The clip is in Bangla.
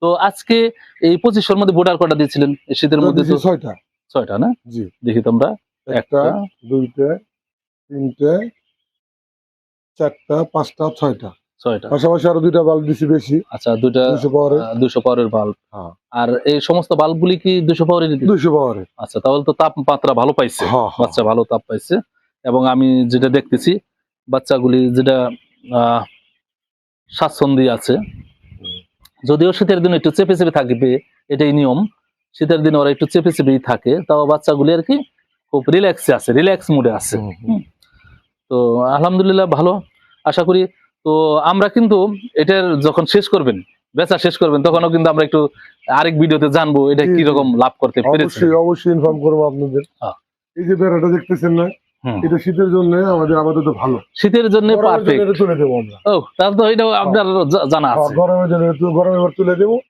তো আজকে এই 2500-এর মধ্যে বোর্ডার কটা দিয়েছিলেন এই শীতের মধ্যে? তো 6টা। 6টা না? জি। দেখি তোমরা, একটা, দুইটা, তিনটে, চারটা, পাঁচটা, 6টা। 6টা। পাশাপাশি আরো 2টা বাল্ব দিছি বেশি। আচ্ছা, 2টা 200 পাওয়ারের। 200 পাওয়ারের বাল্ব। হ্যাঁ। আর এই সমস্ত বাল্বগুলি কি 200 পাওয়ারের? 200 পাওয়ারের। আচ্ছা, তাহলে তো তাপমাত্রা ভালো পাইছে, হ্যাঁ, হ্যাঁ, বাচ্চা ভালো তাপ পাইছে। এবং আমি যেটা দেখতেছি বাচ্চাগুলি যেটা স্বাচ্ছন্দ্যে আছে, যদিও শীতের দিনে একটু চেপে চেপে থাকবে, এটাই নিয়ম। শীতের দিনে ওরা একটু চেপে চেপেই থাকে, তাও বাচ্চাগুলি আর কি খুব রিল্যাক্সে আছে, রিল্যাক্স মুডে আছে। তো আলহামদুলিল্লাহ ভালো, আশা করি। তো আমরা কিন্তু এটার যখন শেষ করবেন, বেচা শেষ করবেন, তখনও কিন্তু আমরা একটু আরেক ভিডিওতে জানবো এটা কি রকম লাভ করতে পেরেছে। অবশ্যই অবশ্যই ইনফর্ম করবো আপনাদের। এই যে বেড়াটা দেখতেছেন না, এটা শীতের জন্য আমাদের আপাতত ভালো, শীতের জন্য পারফেক্ট। তুলে দেবো আমরা। ও, তাহলে তো এটাও আপনার জানা আছে। গরমের জন্য গরমে তুলে দেবো।